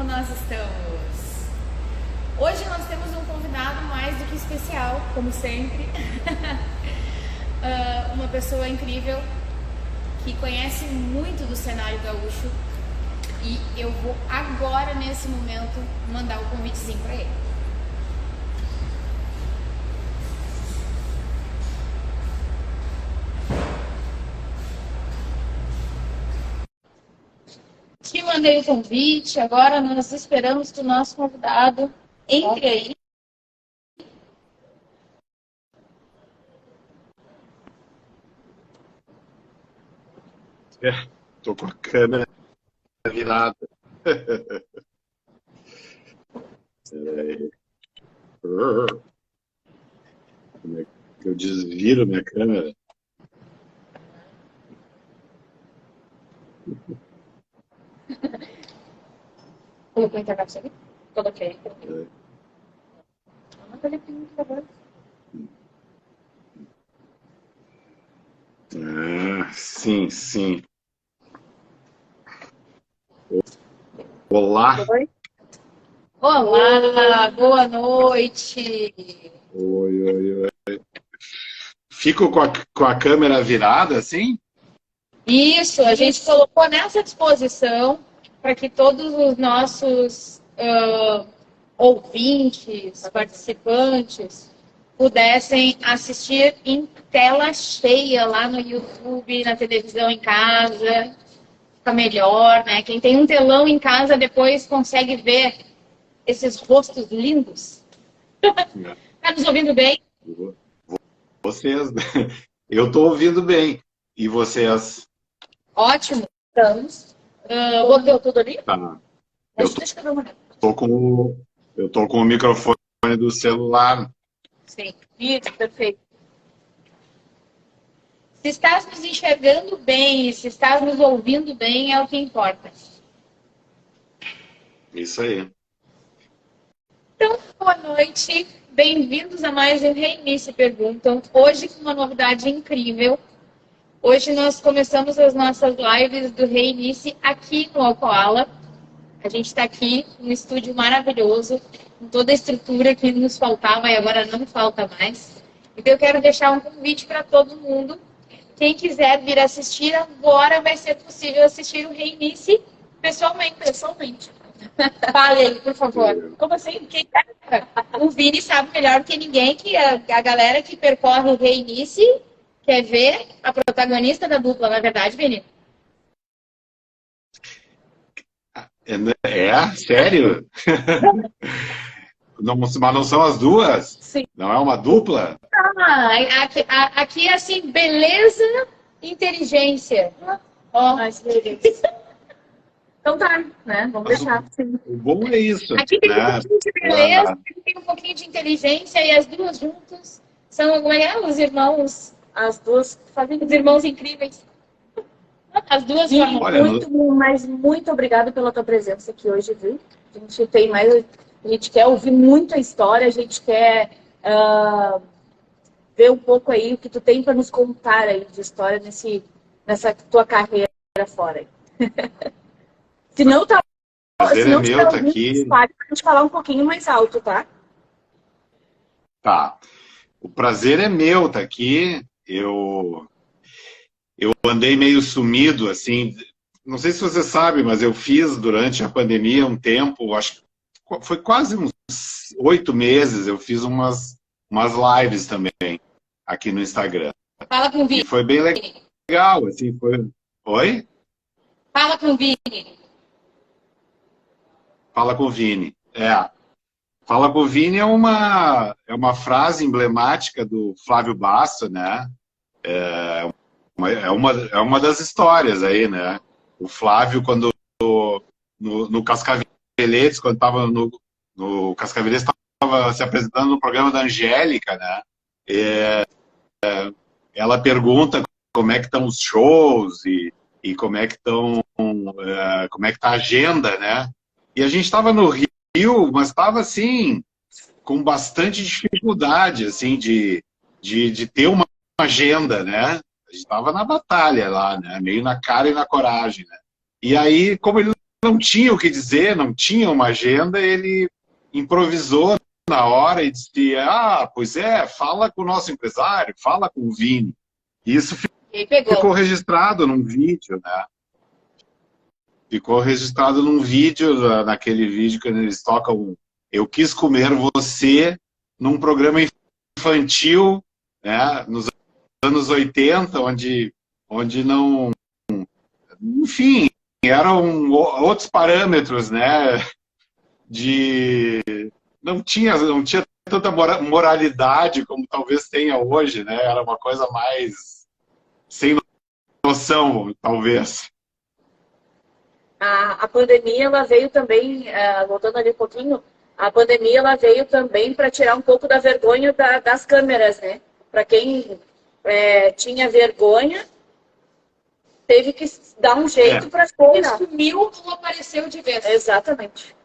como nós estamos? Hoje nós temos um convidado mais do que especial, como sempre. Uma pessoa incrível que conhece muito do cenário gaúcho e eu vou agora, nesse momento, mandar o convitezinho para ele. Te mandei o convite, agora nós esperamos que o nosso convidado entre aí. Tô com a câmera virada. Como é que eu desviro minha câmera? Colocou a internet ali? Coloquei. Sim, sim. Olá. Olá, boa noite. Oi. Fico com a câmera virada, assim? Isso, a gente colocou nessa disposição para que todos os nossos ouvintes, participantes, pudessem assistir em tela cheia lá no YouTube, na televisão em casa. Fica melhor, né? Quem tem um telão em casa depois consegue ver esses rostos lindos. Tá nos ouvindo bem? Vocês, eu tô ouvindo bem. E vocês? Ótimo. Estamos. Boteu tudo ali? Tá. Deixa eu ver uma. Eu tô com o microfone do celular. Sim, isso, perfeito. Se estás nos enxergando bem, se estás nos ouvindo bem, é o que importa. Isso aí. Então, boa noite. Bem-vindos a mais um Reinice Perguntam. Hoje com uma novidade incrível. Hoje nós começamos as nossas lives do Reinice aqui no Alcoala. A gente está aqui num estúdio maravilhoso, com toda a estrutura que nos faltava e agora não falta mais. Então eu quero deixar um convite para todo mundo. Quem quiser vir assistir, agora vai ser possível assistir o Reinice pessoalmente. Fale aí, por favor. Como assim? O Vini sabe melhor que ninguém que a galera que percorre o Reinice quer ver a protagonista da dupla, na verdade, Vini? Sério? Não, mas não são as duas? Sim. Não é uma dupla? Aqui é assim, beleza e inteligência. Ó. Então tá, né? Vamos deixar. Sim. O bom é isso. Aqui tem um pouquinho de beleza, aqui tem um pouquinho de inteligência e as duas juntas são os irmãos. As duas fazem os irmãos incríveis. As duas formam. Muito obrigada pela tua presença aqui hoje, viu? A gente quer ouvir muito a história, a gente quer ver um pouco aí o que tu tem para nos contar aí de história nessa tua carreira fora. Se não tá aqui. Para a gente falar um pouquinho mais alto, tá? Tá. O prazer é meu estar aqui. Eu andei meio sumido, assim. Não sei se você sabe, mas eu fiz durante a pandemia um tempo, acho que foi quase uns 8 meses, eu fiz umas lives também aqui no Instagram. Fala com o Vini. E foi bem legal, assim, foi... Oi? Fala com o Vini. Fala com o Vini. Fala com o Vini é uma frase emblemática do Flávio Basso, né? É uma das histórias aí, né? O Flávio, quando no Cascaveletes, quando estava no Cascaveletes, estava se apresentando no programa da Angélica, né? Ela pergunta como é que estão os shows e como é que como é que tá a agenda, né? E a gente estava no Rio, mas estava assim com bastante dificuldade, assim, de ter uma agenda, né? A gente estava na batalha lá, né? Meio na cara e na coragem, né? E aí, como ele não tinha o que dizer, não tinha uma agenda, ele improvisou na hora e disse, pois é, fala com o nosso empresário, fala com o Vini. E isso ficou registrado num vídeo, né? Ficou registrado num vídeo, naquele vídeo que eles tocam Eu Quis Comer Você, num programa infantil, né, nos anos 80, onde não... Enfim, eram outros parâmetros, né? Não tinha tanta moralidade como talvez tenha hoje, né? Era uma coisa mais sem noção, talvez. A pandemia, ela veio também, voltando ali um pouquinho, a pandemia, ela veio também para tirar um pouco da vergonha das câmeras, né? Para quem tinha vergonha, teve que dar um jeito para fora. Sumiu, não apareceu de vez. Exatamente.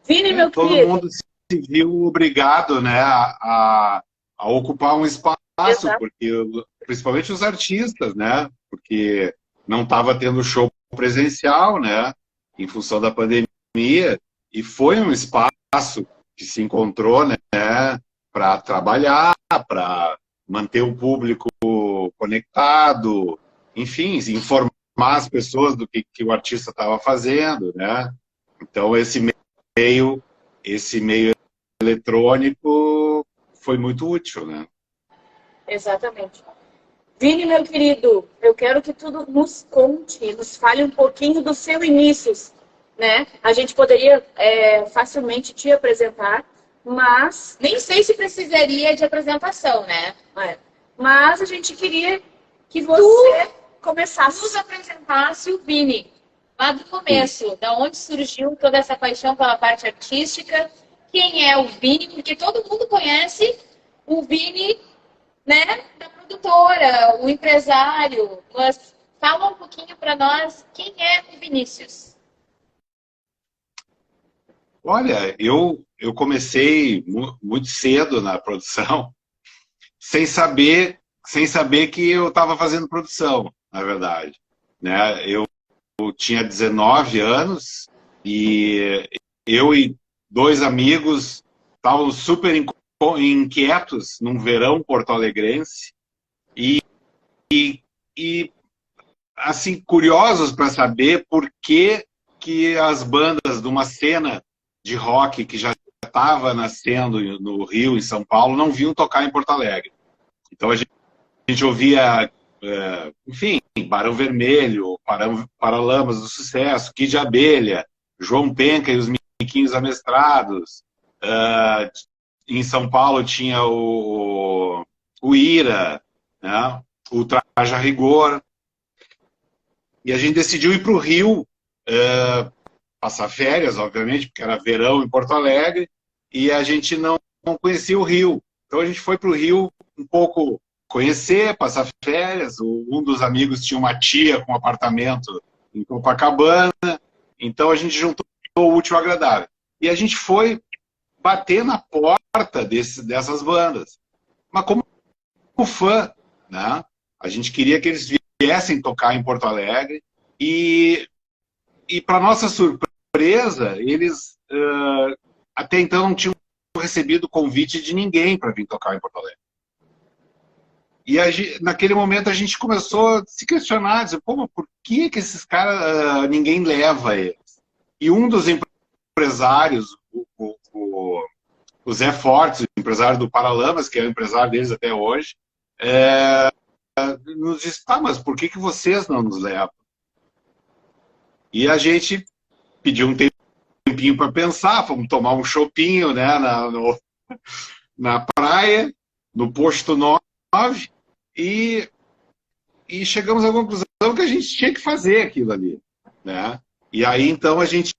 Vini, meu todo querido. mundo se viu obrigado, né, a ocupar um espaço, porque, principalmente os artistas, né? Porque não estava tendo show presencial, né? Em função da pandemia, e foi um espaço que se encontrou, né? Para trabalhar, para manter o público conectado, enfim, informar as pessoas do que o artista estava fazendo, né? Então esse meio eletrônico foi muito útil, né? Exatamente. Vini, meu querido, eu quero que tu nos conte, nos fale um pouquinho dos seus inícios, né? A gente poderia facilmente te apresentar, mas... Nem sei se precisaria de apresentação, né? Mas a gente queria que você começasse. Nos apresentasse o Vini, lá do começo, da onde surgiu toda essa paixão pela parte artística, quem é o Vini, porque todo mundo conhece o Vini, né, da produtora, o empresário, mas fala um pouquinho para nós quem é o Vinícius. Olha, eu comecei muito cedo na produção, sem saber que eu estava fazendo produção, na verdade, né? Eu tinha 19 anos e eu e 2 amigos estávamos super inquietos num verão porto-alegrense e assim, curiosos para saber por que as bandas de uma cena de rock que já estava nascendo no Rio, em São Paulo, não vinham tocar em Porto Alegre. Então a gente ouvia, enfim, Barão Vermelho, Paralamas do Sucesso, Kid de Abelha, João Penca e os Miquinhos Amestrados. Em São Paulo tinha o Ira, né? O Traje a Rigor. E a gente decidiu ir para o Rio, passar férias, obviamente, porque era verão em Porto Alegre, e a gente não conhecia o Rio. Então a gente foi para o Rio um pouco conhecer, passar férias. Um dos amigos tinha uma tia com um apartamento em Copacabana, então a gente juntou o útil ao agradável. E a gente foi bater na porta dessas bandas. Mas como fã, né? A gente queria que eles viessem tocar em Porto Alegre e para nossa surpresa, eles até então não tinham recebido convite de ninguém para vir tocar em Porto Alegre. E naquele momento a gente começou a se questionar, dizer, pô, mas por que esses caras, ninguém leva eles? E um dos empresários, o Zé Fortes, o empresário do Paralamas, que é o empresário deles até hoje, nos disse, mas por que vocês não nos levam? E a gente pediu um tempinho para pensar, fomos tomar um chopinho, né, na praia, no posto 9, e chegamos à conclusão que a gente tinha que fazer aquilo ali, né? E aí, então, a gente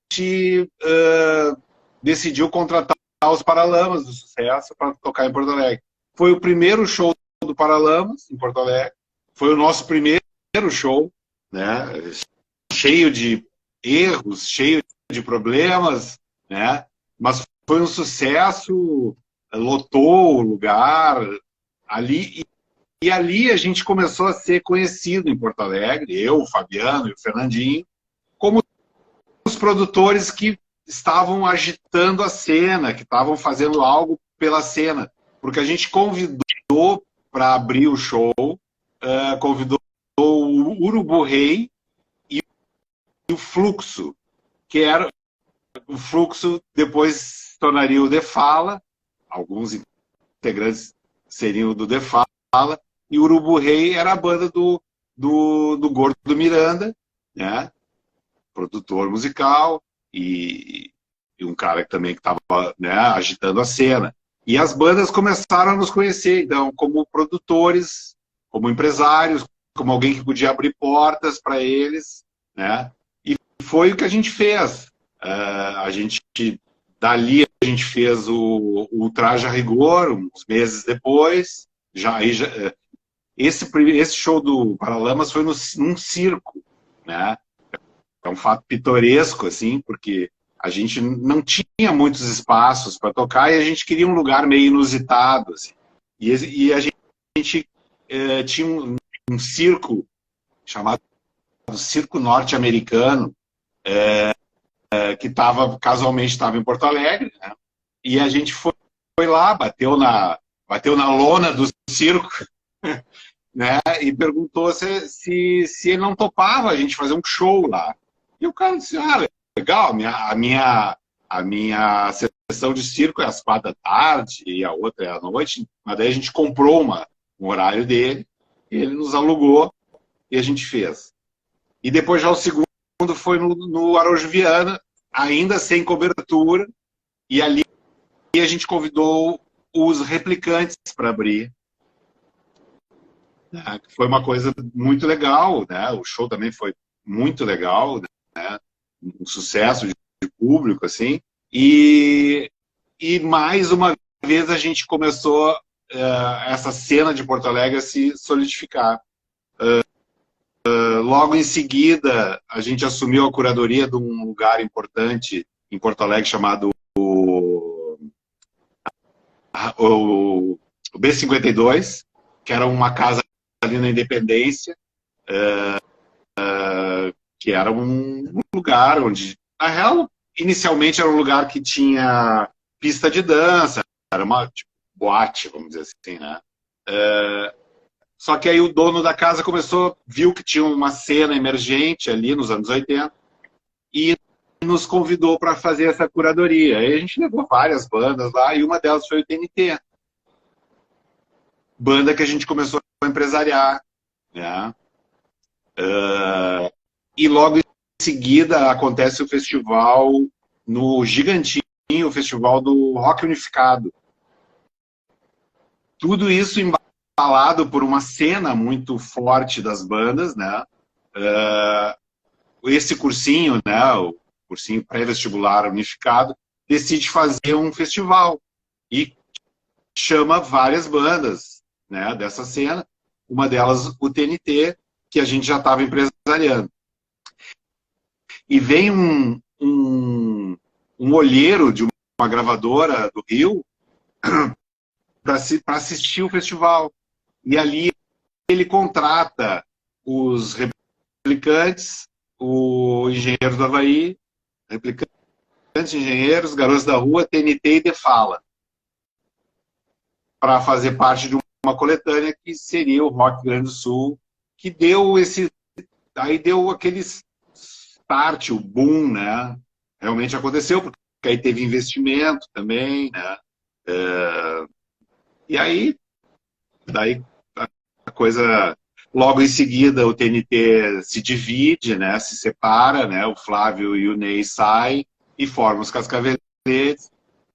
decidiu contratar os Paralamas do Sucesso para tocar em Porto Alegre. Foi o primeiro show do Paralamas em Porto Alegre, foi o nosso primeiro show, né? Cheio de erros, cheio de problemas, né? Mas foi um sucesso, lotou o lugar ali, e ali a gente começou a ser conhecido em Porto Alegre, eu, o Fabiano e o Fernandinho, como os produtores que estavam agitando a cena, que estavam fazendo algo pela cena. Porque a gente convidou para abrir o show, convidou o Urubu Rei e o Fluxo, que era o Fluxo depois se tornaria o The Fala, alguns integrantes seriam do The Fala, e o Urubu Rei era a banda do Gordo do Miranda, né? Produtor musical e um cara que também estava, né, agitando a cena. E as bandas começaram a nos conhecer, então, como produtores, como empresários, como alguém que podia abrir portas para eles, né? E foi o que a gente fez. Dali a gente fez o Traje a Rigor, uns meses depois. Esse show do Paralamas foi num circo, né? É um fato pitoresco, assim, porque a gente não tinha muitos espaços para tocar e a gente queria um lugar meio inusitado, assim. E a gente tinha um circo chamado Circo Norte-Americano, que casualmente estava em Porto Alegre, né? E a gente foi lá, bateu na lona do circo, né? E perguntou se ele não topava a gente fazer um show lá. E o cara disse, legal, a minha sessão de circo é às 4 da tarde e a outra é à noite, mas daí a gente comprou um horário dele, ele nos alugou e a gente fez. E depois já o segundo foi no Araújo Viana, ainda sem cobertura, e ali a gente convidou os Replicantes para abrir. Foi uma coisa muito legal, né? O show também foi muito legal, né? Um sucesso de público, assim. E mais uma vez a gente começou essa cena de Porto Alegre a se solidificar. Logo em seguida, a gente assumiu a curadoria de um lugar importante em Porto Alegre chamado o B52, que era uma casa ali na Independência, que era um lugar onde, na real, inicialmente era um lugar que tinha pista de dança, era uma tipo, boate, vamos dizer assim, né? Só que aí o dono da casa viu que tinha uma cena emergente ali nos anos 80 e nos convidou para fazer essa curadoria. Aí a gente levou várias bandas lá e uma delas foi o TNT. Banda que a gente começou a empresariar, né? E logo em seguida acontece o festival no Gigantinho, o festival do Rock Unificado. Tudo isso embalado por uma cena muito forte das bandas, né? Esse cursinho, né? O cursinho pré-vestibular unificado, decide fazer um festival e chama várias bandas, né, dessa cena. Uma delas, o TNT, que a gente já estava empresariando. E vem um olheiro de uma gravadora do Rio para assistir o festival. E ali ele contrata os Replicantes, o Engenheiro do Havaí, Replicantes, Engenheiros, Garotos da Rua, TNT e The Fala, para fazer parte de uma coletânea que seria o Rock Grande do Sul, que deu aí deu aquele start, o boom, né? Realmente aconteceu, porque aí teve investimento também, né? E aí, daí a coisa, logo em seguida o TNT se divide, né? Se separa, né? O Flávio e o Ney saem e formam os Cascaveletes.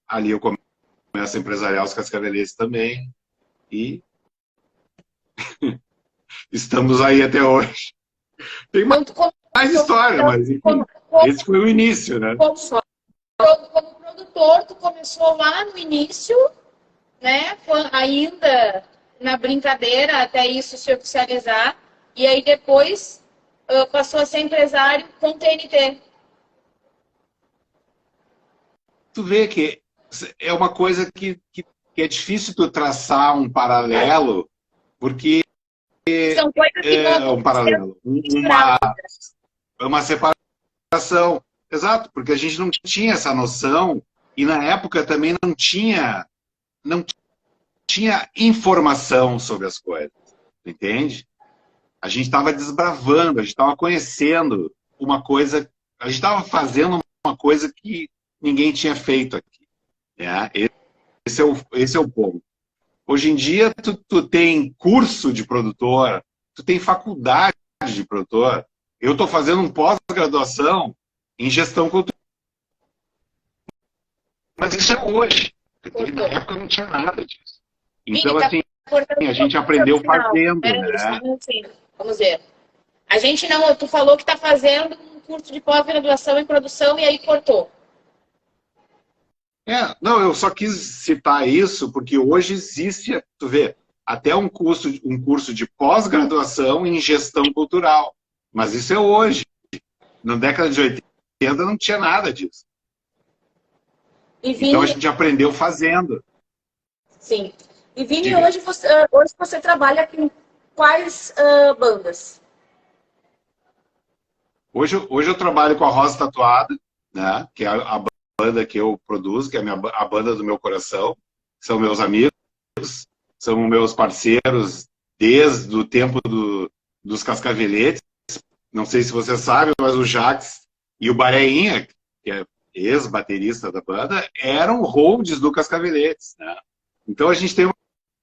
Ali eu começo a empresariar os Cascaveletes também. E estamos aí até hoje. Tem mais história, mas enfim, esse foi o início, né? Como produtor, tu começou lá no início, né? Ainda na brincadeira, até isso se oficializar, e aí depois passou a ser empresário com TNT. Tu vê que é uma coisa que é difícil tu traçar um paralelo, porque são coisas que um paralelo, uma separação. geração. Exato, porque a gente não tinha essa noção e na época também não tinha informação sobre as coisas, entende? A gente estava desbravando, a gente estava conhecendo uma coisa, a gente estava fazendo uma coisa que ninguém tinha feito aqui. Né? Esse é o ponto. Hoje em dia, tu tem curso de produtor, tu tem faculdade de produtor. Eu estou fazendo um pós-graduação em gestão cultural. Mas isso é hoje. Na época não tinha nada disso. Então, assim, a gente aprendeu fazendo, né? Vamos ver. A gente não... Tu falou que está fazendo um curso de pós-graduação em produção e aí cortou. Não, eu só quis citar isso porque hoje existe, tu vê, até um curso de pós-graduação em gestão cultural. Mas isso é hoje. Na década de 80 não tinha nada disso. Então a gente aprendeu fazendo. Sim. E Vini, hoje você trabalha com quais bandas? Hoje eu trabalho com a Rosa Tatuada, né? Que é a banda que eu produzo, que é a banda do meu coração. São meus amigos, são meus parceiros desde o tempo dos Cascaveletes. Não sei se você sabe, mas o Jax e o Bareinha, que é ex-baterista da banda, eram holds do Cascaveletes, né? Então a gente tem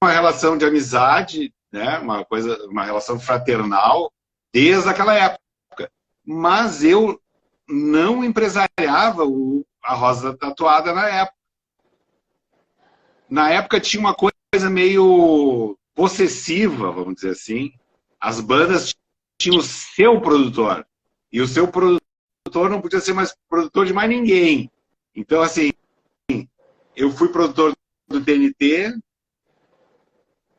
uma relação de amizade, né? Uma relação fraternal desde aquela época. Mas eu não empresariava a Rosa Tatuada na época. Na época tinha uma coisa meio possessiva, vamos dizer assim. As bandas tinham o seu produtor. E o seu produtor não podia ser mais produtor de mais ninguém. Então, assim, eu fui produtor do TNT.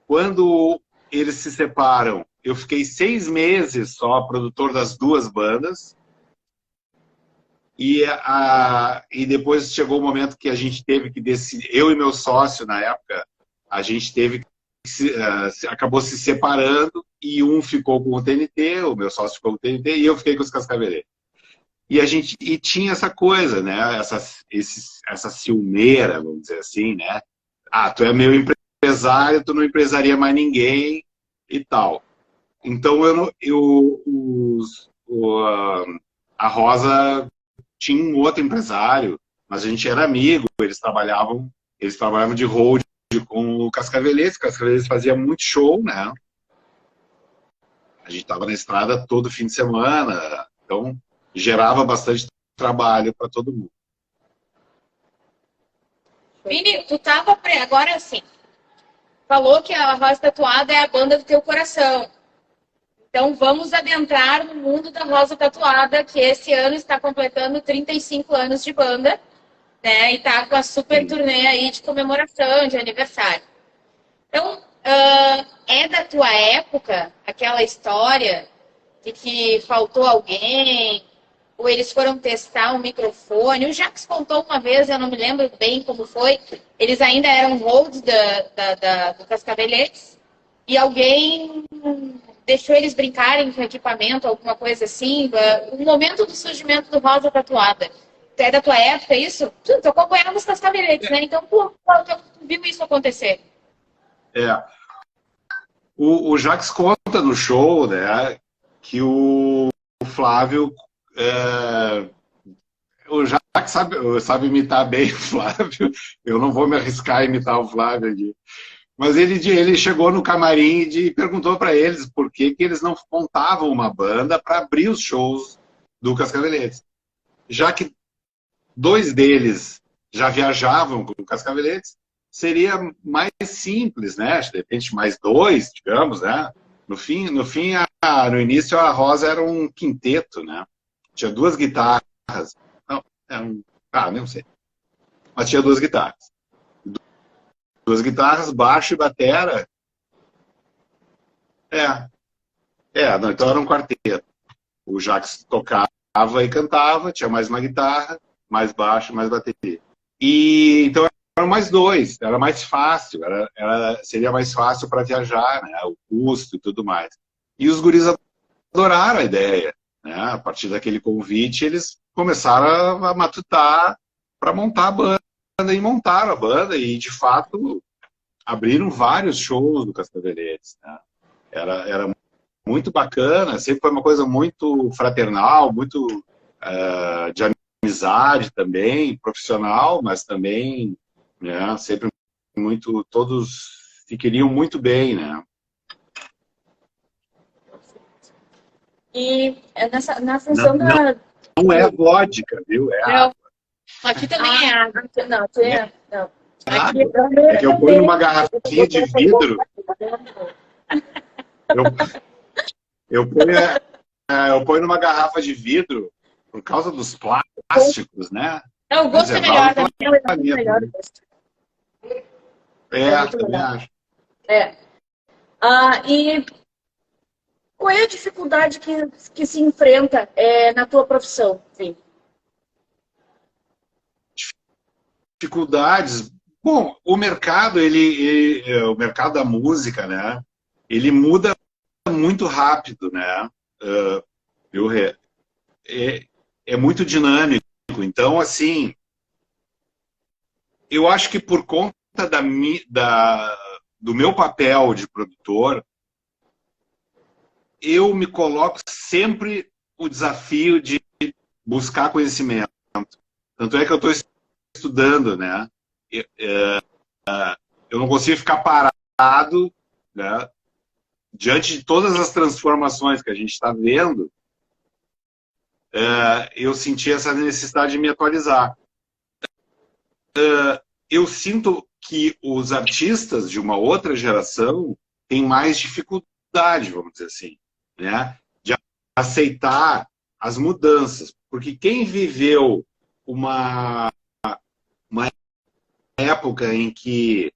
Quando eles se separam, eu fiquei 6 meses só produtor das 2 bandas. E depois chegou o momento que a gente teve que decidir, eu e meu sócio na época, a gente teve que acabou se separando e um ficou com o TNT, o meu sócio ficou com o TNT e eu fiquei com os Cascaveletes. E tinha essa coisa, né? Essa ciumeira, vamos dizer assim, né? Ah, tu é meu empresário, tu não empresaria mais ninguém e tal. Então a Rosa tinha um outro empresário, mas a gente era amigo, eles trabalhavam de hold com o Cascaveletes. O Cascaveletes fazia muito show, né? A gente estava na estrada todo fim de semana, então gerava bastante trabalho para todo mundo. Vini, tu tava agora assim, falou que a Rosa Tatuada é a banda do teu coração. Então vamos adentrar no mundo da Rosa Tatuada, que esse ano está completando 35 anos de banda, né? E tá com a super turnê aí de comemoração, de aniversário. Então, é da tua época aquela história de que faltou alguém, ou eles foram testar um microfone. O Jax contou uma vez, eu não me lembro bem como foi, eles ainda eram holds do Cascaveletes, e alguém deixou eles brincarem com equipamento, alguma coisa assim. O momento do surgimento do Rosa Tatuada. É da tua época isso? Tu acompanhava os Cascaveletes, né? Então, tu viu isso acontecer. O Jax conta no show, né, que o Flávio... o Jax sabe imitar bem o Flávio. Eu não vou me arriscar a imitar o Flávio aqui. Mas ele chegou no camarim e perguntou para eles por que eles não montavam uma banda para abrir os shows do Cascaveletes. Já que 2 deles já viajavam com o Cascaveletes, seria mais simples, né? De repente mais 2, digamos, né? No início a Rosa era um quinteto, né? Tinha 2 guitarras. Não sei. Mas tinha 2 guitarras. 2 guitarras, baixo e batera. Então era um quarteto. O Jax tocava e cantava, tinha mais uma guitarra, mais baixo, mais bateria. E então eram mais 2, era mais fácil, seria mais fácil para viajar, né? O custo e tudo mais. E os guris adoraram a ideia, né? A partir daquele convite, eles começaram a matutar para montar a banda, e montaram a banda, e de fato abriram vários shows do Cascaveletes, né? Era muito bacana, sempre foi uma coisa muito fraternal, muito de amizade também, profissional, mas também, né, sempre muito, todos se queriam muito bem, né? E na função da... Não é vodka, viu? É água. Aqui também é água. Não, tem... Não. Aqui, É que eu ponho numa garrafinha de vidro. Eu ponho numa garrafa de vidro por causa dos plásticos, né? É, o gosto é melhor. Também acho. E qual é a dificuldade que se enfrenta na tua profissão, Vini? Dificuldades. Bom, o mercado, o mercado da música, né? Ele muda muito rápido, né? É muito dinâmico. Então, assim, eu acho que por conta do meu papel de produtor, eu me coloco sempre o desafio de buscar conhecimento. Tanto é que eu estou estudando, né? Eu não consigo ficar parado, né? Diante de todas as transformações que a gente está vendo, eu senti essa necessidade de me atualizar. Eu sinto que os artistas de uma outra geração têm mais dificuldade, vamos dizer assim, né? De aceitar as mudanças. Porque quem viveu uma época em que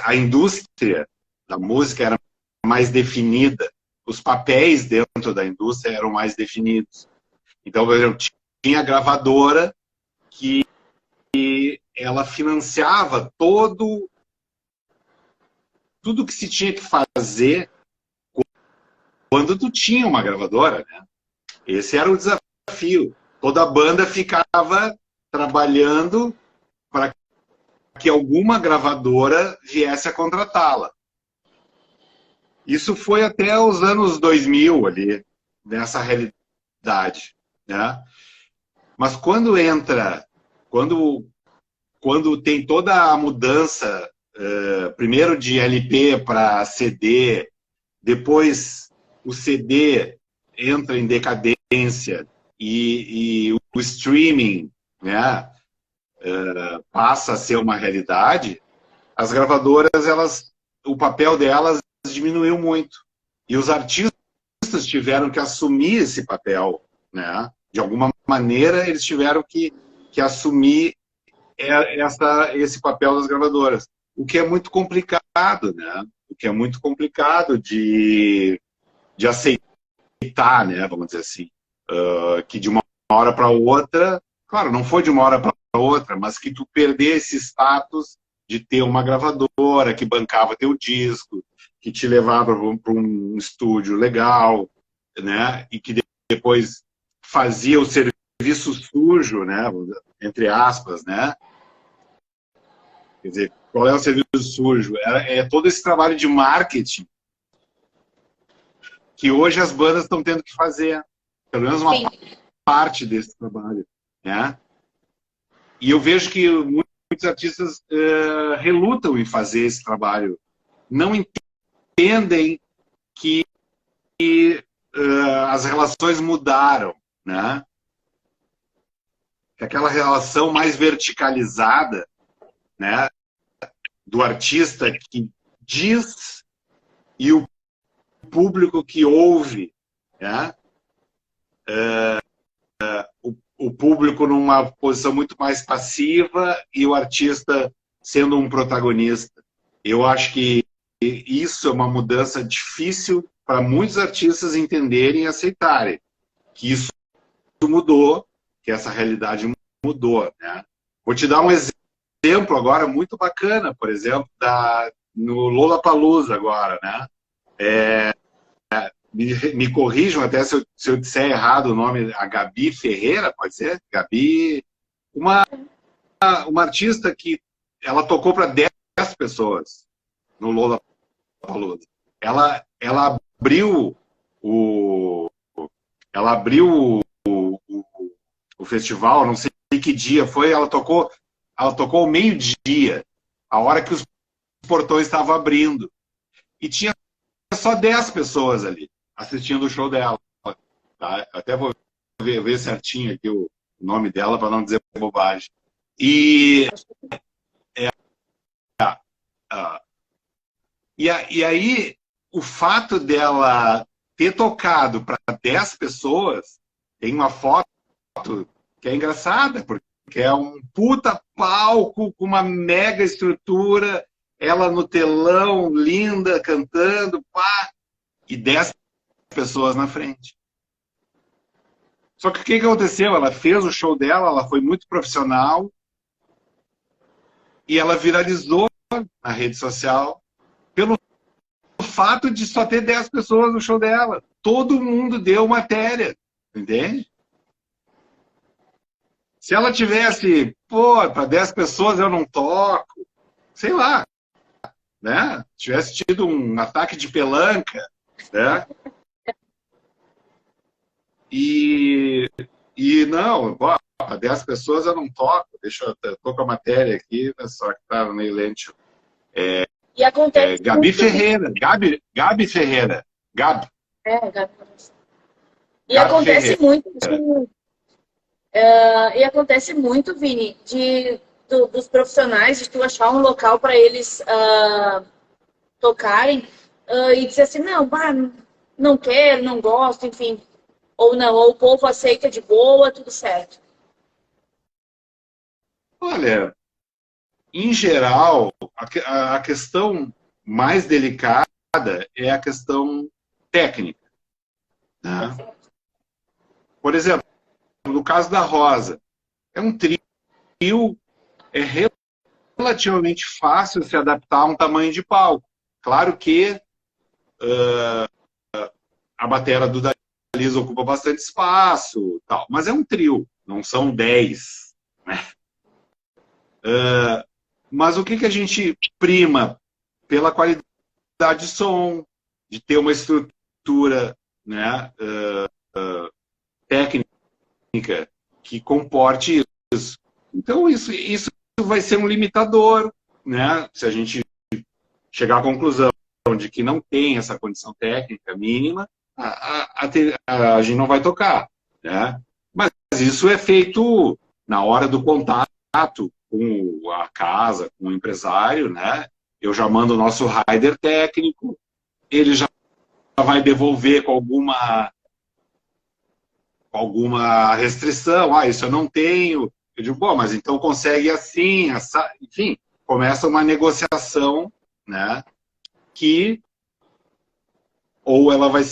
a indústria da música era mais definida, os papéis dentro da indústria eram mais definidos. Então, por exemplo, tinha a gravadora que ela financiava tudo que se tinha que fazer quando tu tinha uma gravadora, né? Esse era o desafio. Toda a banda ficava trabalhando para que alguma gravadora viesse a contratá-la. Isso foi até os anos 2000 ali, nessa realidade, né? Mas quando tem toda a mudança, primeiro de LP para CD, depois o CD entra em decadência e o streaming, né, passa a ser uma realidade, as gravadoras, o papel delas diminuiu muito. E os artistas tiveram que assumir esse papel, né? De alguma maneira, eles tiveram que assumir esse papel das gravadoras. O que é muito complicado, né? O que é muito complicado de aceitar, né? Vamos dizer assim. Que de uma hora para outra, claro, não foi de uma hora para outra, mas que tu perder esse status de ter uma gravadora que bancava teu disco, que te levava para um estúdio legal, né? E que depois fazia o serviço sujo, né? Entre aspas, né? Quer dizer, qual é o serviço sujo? É todo esse trabalho de marketing que hoje as bandas estão tendo que fazer. Pelo menos uma parte desse trabalho, né? E eu vejo que muitos artistas relutam em fazer esse trabalho. Não entendem que as relações mudaram, né? Que aquela relação mais verticalizada, né, do artista que diz e o público que ouve, né? O público numa posição muito mais passiva e o artista sendo um protagonista. Eu acho que isso é uma mudança difícil para muitos artistas entenderem e aceitarem. Que isso mudou, que essa realidade mudou, né? Vou te dar um exemplo agora muito bacana, por exemplo, no Lollapalooza agora, né? me corrijam até se eu disser errado o nome, a Gabi Ferreira, pode ser? Gabi, uma artista que ela tocou para 10 pessoas no Lollapalooza. Ela abriu o festival, não sei que dia foi, ela tocou ao meio-dia, a hora que os portões estavam abrindo. E tinha só 10 pessoas ali assistindo o show dela. Tá? Até vou ver certinho aqui o nome dela para não dizer bobagem. E aí, o fato dela ter tocado para 10 pessoas, tem uma foto que é engraçada, porque é um puta palco com uma mega estrutura, ela no telão, linda, cantando, pá, e 10 pessoas na frente. Só que o que aconteceu? Ela fez o show dela, ela foi muito profissional, e ela viralizou na rede social pelo fato de só ter 10 pessoas no show dela. Todo mundo deu matéria, entende? Se ela tivesse, para 10 pessoas eu não toco, sei lá, né? Tivesse tido um ataque de pelanca, né? E não, para 10 pessoas eu não toco. Eu tô com a matéria aqui, só que tá meio lento. E acontece Gabi Ferreira. Gabi Ferreira. Gabi. Gabi. E Gabi acontece Ferreira. muito. E acontece muito, Vini, dos profissionais, de tu achar um local para eles tocarem e dizer assim, não quero, não gosto, enfim. Ou não, ou o povo aceita de boa, tudo certo. Olha, em geral, a questão mais delicada é a questão técnica. Né? Por exemplo, no caso da Rosa, é um trio, é relativamente fácil se adaptar a um tamanho de palco. Claro que a bateria do Dalisa ocupa bastante espaço, tal, mas é um trio, não são 10. Né? Mas o que a gente prima? Pela qualidade de som, de ter uma estrutura, né, técnica que comporte isso. Então, isso vai ser um limitador, né? Se a gente chegar à conclusão de que não tem essa condição técnica mínima, a gente não vai tocar, né? Mas isso é feito na hora do contato com a casa, com o empresário, né? Eu já mando o nosso rider técnico, ele já vai devolver com alguma restrição. Isso eu não tenho. Eu digo, mas então consegue assim, enfim, começa uma negociação, né? Que ou ela vai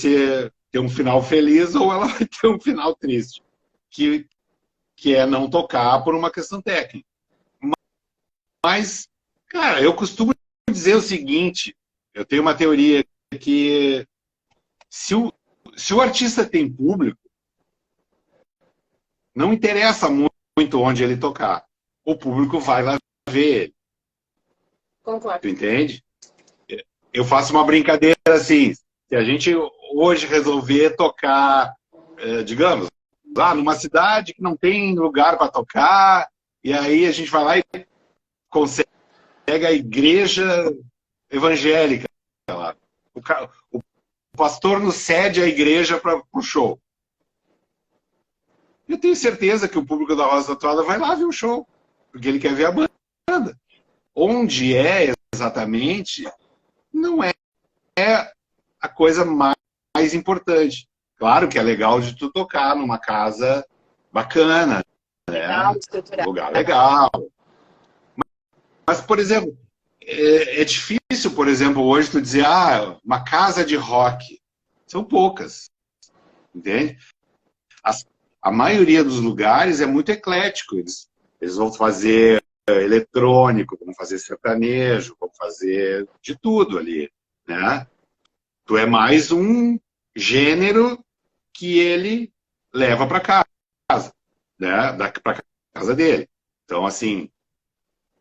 ter um final feliz ou ela vai ter um final triste, que é não tocar por uma questão técnica. Mas, cara, eu costumo dizer o seguinte, eu tenho uma teoria que se o artista tem público, não interessa muito onde ele tocar. O público vai lá ver ele. Concordo. Tu entende? Eu faço uma brincadeira assim, se a gente hoje resolver tocar, digamos, lá numa cidade que não tem lugar para tocar, e aí a gente vai lá e consegue a igreja evangélica lá. O pastor nos cede a igreja para o show. Eu tenho certeza que o público da Rosa Tatuada vai lá ver o show, porque ele quer ver a banda. Onde é exatamente, não é a coisa mais importante. Claro que é legal de tu tocar numa casa bacana, Legal, né? Lugar legal. Mas, por exemplo, é difícil, por exemplo, hoje tu dizer, uma casa de rock. São poucas, entende? A maioria dos lugares é muito eclético. Eles vão fazer eletrônico, vão fazer sertanejo, vão fazer de tudo ali, né? Tu é mais um gênero que ele leva para casa, né? Para casa dele. Então, assim,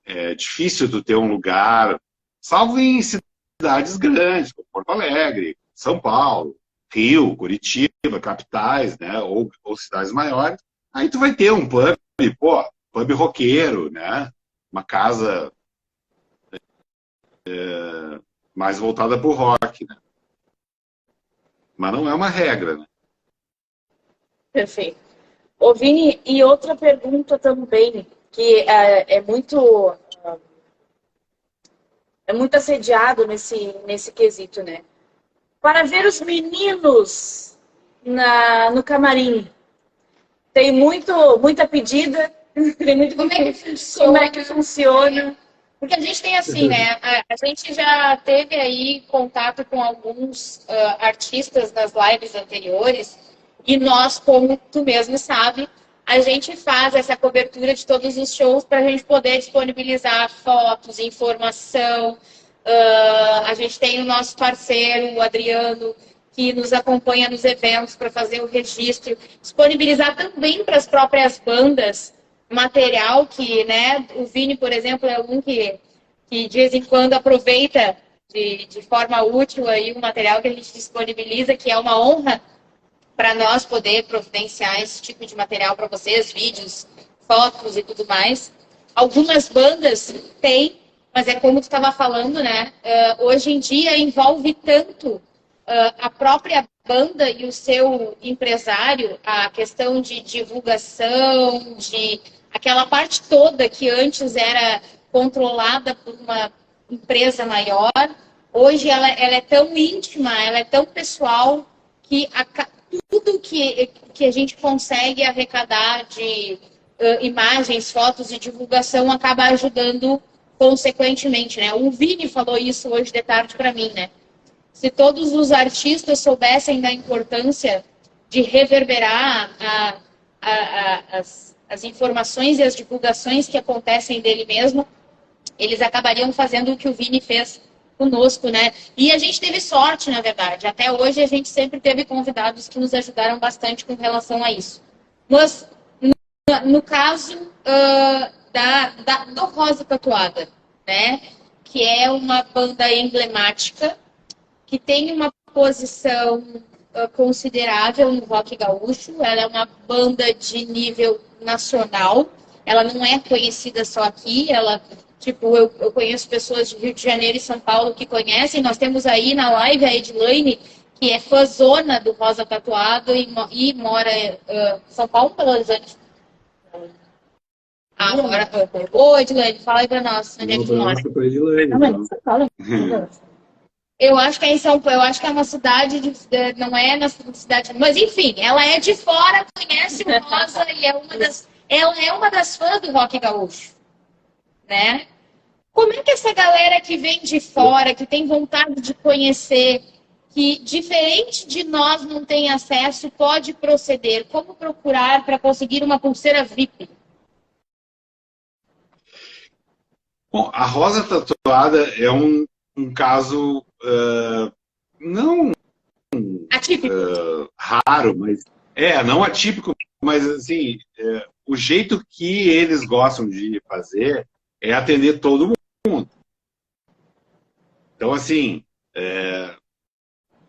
é difícil tu ter um lugar, salvo em cidades grandes, como Porto Alegre, São Paulo, Rio, Curitiba, capitais, né? Ou cidades maiores. Aí tu vai ter um pub, pô, pub roqueiro, né? Uma casa mais voltada para o rock, né? Mas não é uma regra, né? Perfeito. Ô, Vini, e outra pergunta também, que é muito assediado nesse quesito, né? Para ver os meninos no camarim, tem muita pedida, tem muito Como é que funciona? como é que funciona. Porque a gente tem assim, né? A gente já teve aí contato com alguns artistas nas lives anteriores e nós, como tu mesmo sabe, a gente faz essa cobertura de todos os shows para a gente poder disponibilizar fotos, informação. A gente tem o nosso parceiro, o Adriano, que nos acompanha nos eventos para fazer o registro, disponibilizar também para as próprias bandas material que, né, o Vini, por exemplo, é um que de vez em quando aproveita de forma útil aí o material que a gente disponibiliza, que é uma honra para nós poder providenciar esse tipo de material para vocês, vídeos, fotos e tudo mais. Algumas bandas têm, mas é como tu estava falando, né? Hoje em dia envolve tanto a própria banda e o seu empresário, a questão de divulgação, de aquela parte toda que antes era controlada por uma empresa maior, hoje ela é tão íntima, ela é tão pessoal, que tudo que a gente consegue arrecadar de imagens, fotos e divulgação acaba ajudando consequentemente, né? O Vini falou isso hoje de tarde para mim, né? Se todos os artistas soubessem da importância de reverberar as informações e as divulgações que acontecem dele mesmo, eles acabariam fazendo o que o Vini fez conosco, né? E a gente teve sorte, na verdade. Até hoje a gente sempre teve convidados que nos ajudaram bastante com relação a isso. Mas, no caso do Rosa Tatuada, né? Que é uma banda emblemática, que tem uma posição considerável no rock gaúcho. Ela é uma banda de nível nacional. Ela não é conhecida só aqui. Ela, tipo, eu conheço pessoas de Rio de Janeiro e São Paulo que conhecem. Nós temos aí na live a Edilane, que é fãzona do Rosa Tatuado e mora em São Paulo, Belo Horizonte. Agora, ô Edilane, fala aí pra nós, onde é que tu mora? Eu acho que é em São Paulo, eu acho que é uma cidade, não é na cidade, mas enfim, ela é de fora, conhece o Rosa e ela é uma das fãs do rock gaúcho, né? Como é que essa galera que vem de fora, que tem vontade de conhecer, que diferente de nós não tem acesso, pode proceder? Como procurar para conseguir uma pulseira VIP? Bom, a Rosa Tatuada é um caso não Atípico. Raro, mas não atípico, mas assim, o jeito que eles gostam de fazer é atender todo mundo. Então, assim,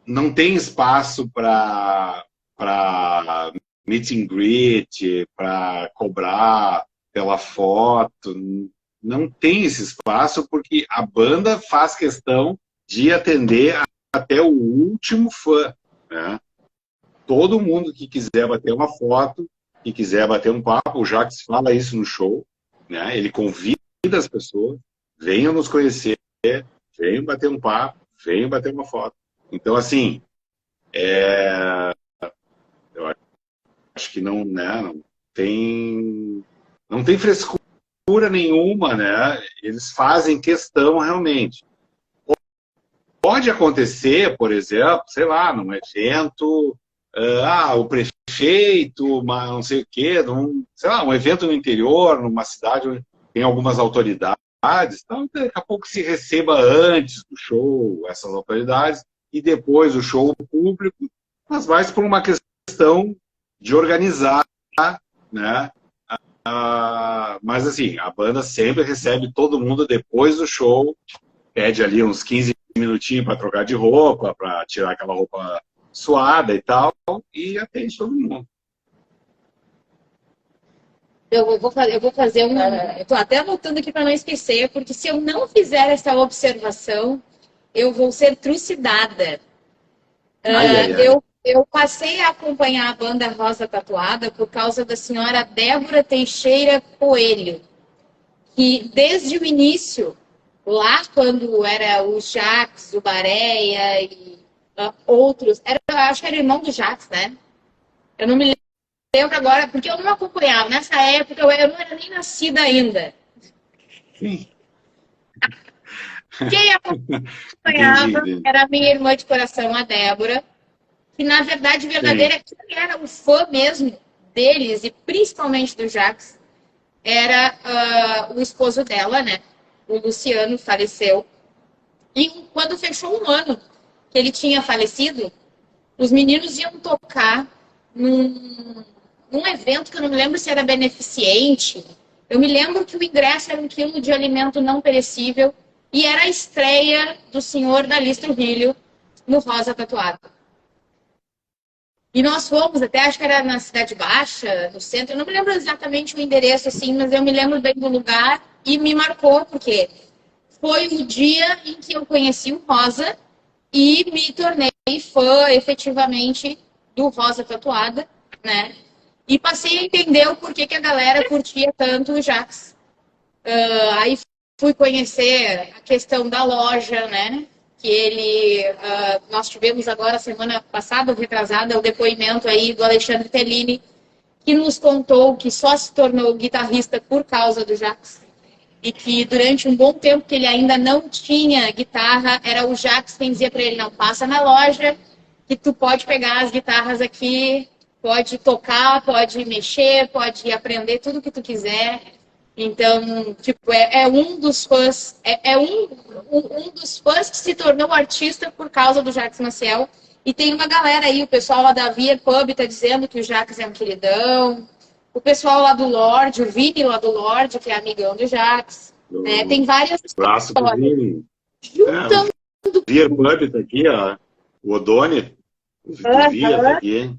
não tem espaço para meet and greet, para cobrar pela foto. Não tem esse espaço porque a banda faz questão de atender até o último fã, né? Todo mundo que quiser bater uma foto, que quiser bater um papo, o Jacques fala isso no show, né? Ele convida as pessoas, venham nos conhecer, venham bater um papo, venham bater uma foto. Então, assim, eu acho que não tem frescura nenhuma, né? Eles fazem questão realmente. Pode acontecer, por exemplo, sei lá, num evento, o prefeito, não sei o quê, sei lá, um evento no interior, numa cidade onde tem algumas autoridades, então daqui a pouco se receba antes do show essas autoridades e depois o show público, mas mais por uma questão de organizar, né? Mas assim, a banda sempre recebe todo mundo depois do show, pede ali uns 15 minutinhos para trocar de roupa, para tirar aquela roupa suada e tal, e atende todo mundo. Eu vou fazer uma. Eu estou até anotando aqui para não esquecer, porque se eu não fizer essa observação, eu vou ser trucidada. Eu passei a acompanhar a banda Rosa Tatuada por causa da senhora Débora Teixeira Coelho, que desde o início, lá quando era o Jax, o Bareia e outros, acho que era irmão do Jax, né? Eu não me lembro agora, porque eu não acompanhava. Nessa época eu não era nem nascida ainda. Sim. Quem acompanhava era a minha irmã de coração, a Débora, que na verdade verdadeira, quem era o fã mesmo deles, e principalmente do Jax, era o esposo dela, né? O Luciano faleceu. E quando fechou um ano que ele tinha falecido, os meninos iam tocar num evento que eu não me lembro se era beneficente. Eu me lembro que o ingresso era 1 quilo de alimento não perecível e era a estreia do senhor da Liz Trujillo no Rosa Tatuado. E nós fomos até, acho que era na Cidade Baixa, no centro, eu não me lembro exatamente o endereço, assim, mas eu me lembro bem do lugar e me marcou, porque foi o dia em que eu conheci o Rosa e me tornei fã, efetivamente, do Rosa Tatuada, né? E passei a entender o porquê que a galera curtia tanto o Jax. Aí fui conhecer a questão da loja, né? Que nós tivemos agora, semana passada, retrasada, o depoimento aí do Alexandre Tellini, que nos contou que só se tornou guitarrista por causa do Jax. E que durante um bom tempo que ele ainda não tinha guitarra, era o Jax quem dizia para ele, não, passa na loja, que tu pode pegar as guitarras aqui, pode tocar, pode mexer, pode aprender tudo que tu quiser. Então, tipo, é um dos fãs, um dos fãs que se tornou artista por causa do Jax Maciel. E tem uma galera aí, o pessoal lá da Via Pub tá dizendo que o Jax é um queridão. O pessoal lá do Lorde, o Vini lá do Lorde, que é amigão do Jax. Né? Tem várias histórias. Juntando... O Via Pub tá aqui, ó. O Odone, o Via tá aqui.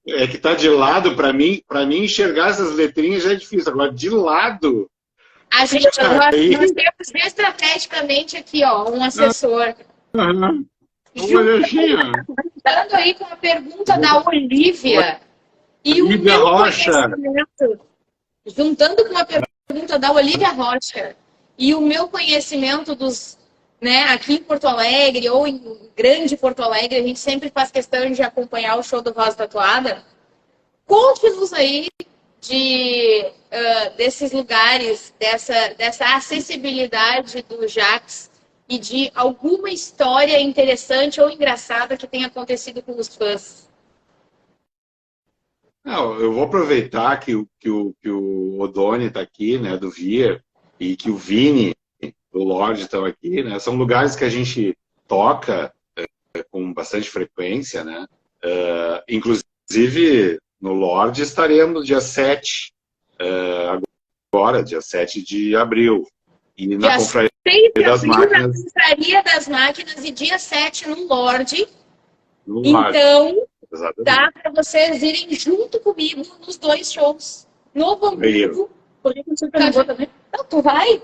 É que tá de lado, para mim enxergar essas letrinhas já é difícil. Agora, de lado... Nós temos estrategicamente aqui, ó, um assessor. Juntando aí com a pergunta da Olivia e o meu conhecimento. Juntando com a pergunta da Olivia Rocha e o meu conhecimento dos... Né, aqui em Porto Alegre ou em grande Porto Alegre, a gente sempre faz questão de acompanhar o show do Rosa Tatuada. Conte-nos aí desses lugares, dessa acessibilidade do Jax e de alguma história interessante ou engraçada que tenha acontecido com os fãs. Não, eu vou aproveitar que o Odone está aqui, né, do Via, e que o Vini do Lorde estão aqui, né? São lugares que a gente toca com bastante frequência, né? Inclusive, no Lorde estaremos dia 7, agora, dia 7 de abril. E na Confraria das Máquinas. Na Confraria das Máquinas e dia 7 no Lorde. Então, exatamente, dá para vocês irem junto comigo nos 2 shows. Novo Hamburgo. Não, tu vai?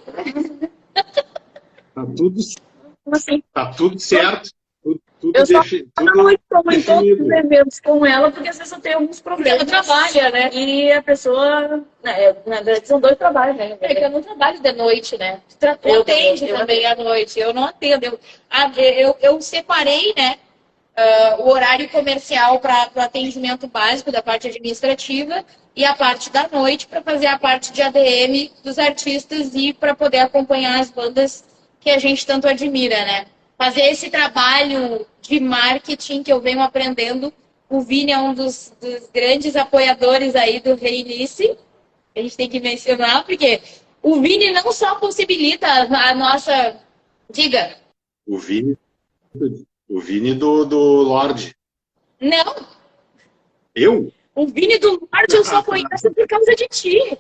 Tá tudo certo. Eu só não estou em todos os eventos com ela, porque às vezes eu tenho alguns problemas. Ela trabalha, né? E a pessoa... Na verdade, são 2 trabalhos, né? É que eu não trabalho de noite, né? Tu atende também à noite. Eu não atendo. Eu separei, né? O horário comercial para o atendimento básico da parte administrativa e a parte da noite para fazer a parte de ADM dos artistas e para poder acompanhar as bandas que a gente tanto admira, né? Fazer esse trabalho de marketing que eu venho aprendendo. O Vini é um dos grandes apoiadores aí do Reinice. A gente tem que mencionar, porque o Vini não só possibilita a nossa... Diga. O Vini do Lorde. Não, Eu? o Vini do Norte eu só conheço por causa de ti.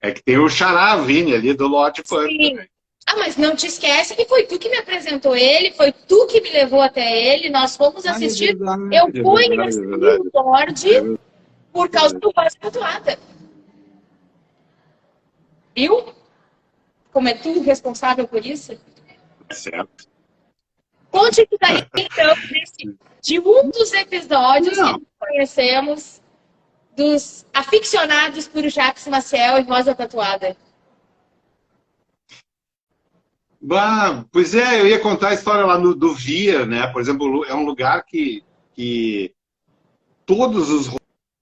É que tem o Xará Vini ali do Lote Punk Sim. também. Ah, mas não te esquece que foi tu que me apresentou ele, foi tu que me levou até ele, nós fomos assistir. Eu fui nesse Lorde por causa do Voz Tatuada. Viu? Como é tu responsável por isso? Certo. Conte que daí, então, de um dos episódios Não. que conhecemos dos aficionados por Jacques Maciel e Rosa Tatuada. Bah, pois é, eu ia contar a história lá do Via, né? Por exemplo, é um lugar que todos os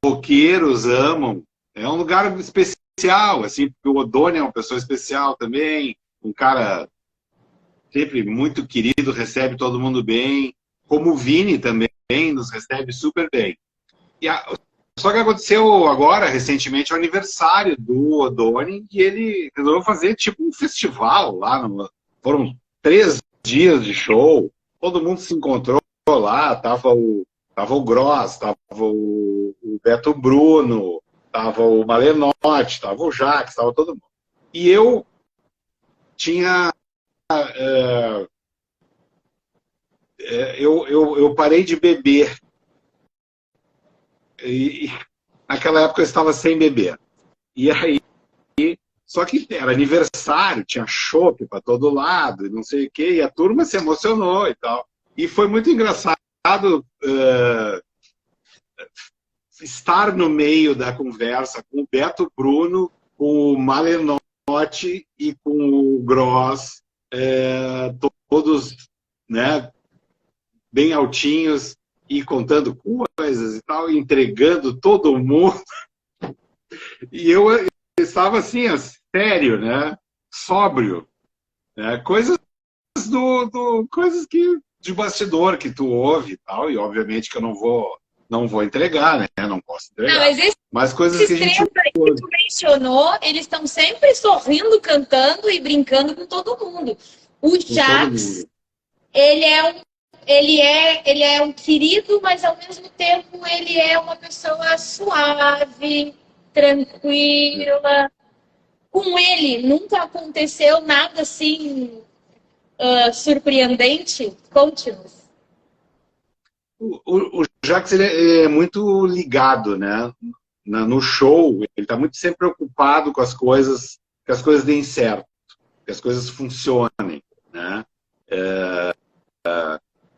roqueiros amam. É um lugar especial, assim, porque o Odoni é uma pessoa especial também, um cara sempre muito querido, recebe todo mundo bem, como o Vini também nos recebe super bem. Só que aconteceu agora, recentemente, o aniversário do Odoni, e ele resolveu fazer tipo um festival lá. Foram 3 dias de show, todo mundo se encontrou lá, tava o Gross, tava o Beto Bruno, tava o Malenotti, tava o Jacques, tava todo mundo. E eu tinha... eu parei de beber. E naquela época eu estava sem beber. E aí, só que era aniversário, tinha chopp para todo lado, e não sei o quê, e a turma se emocionou e tal. E foi muito engraçado estar no meio da conversa com o Beto Bruno, com o Malenotti e com o Gross, todos, né, bem altinhos e contando coisas e tal, entregando todo mundo. E eu estava assim, sério, né? Sóbrio, né? Coisas coisas que de bastidor que tu ouve e tal, e obviamente que eu não vou entregar, né? Não posso entregar. Não, mas coisas que a gente que tu mencionou, eles estão sempre sorrindo, cantando e brincando com todo mundo. O Jacques, ele é um querido, mas ao mesmo tempo ele é uma pessoa suave, tranquila. Com ele nunca aconteceu nada assim surpreendente? Conte-nos. O Jacques ele é muito ligado, né? No show, ele está muito sempre preocupado com as coisas, que as coisas deem certo, que as coisas funcionem, né?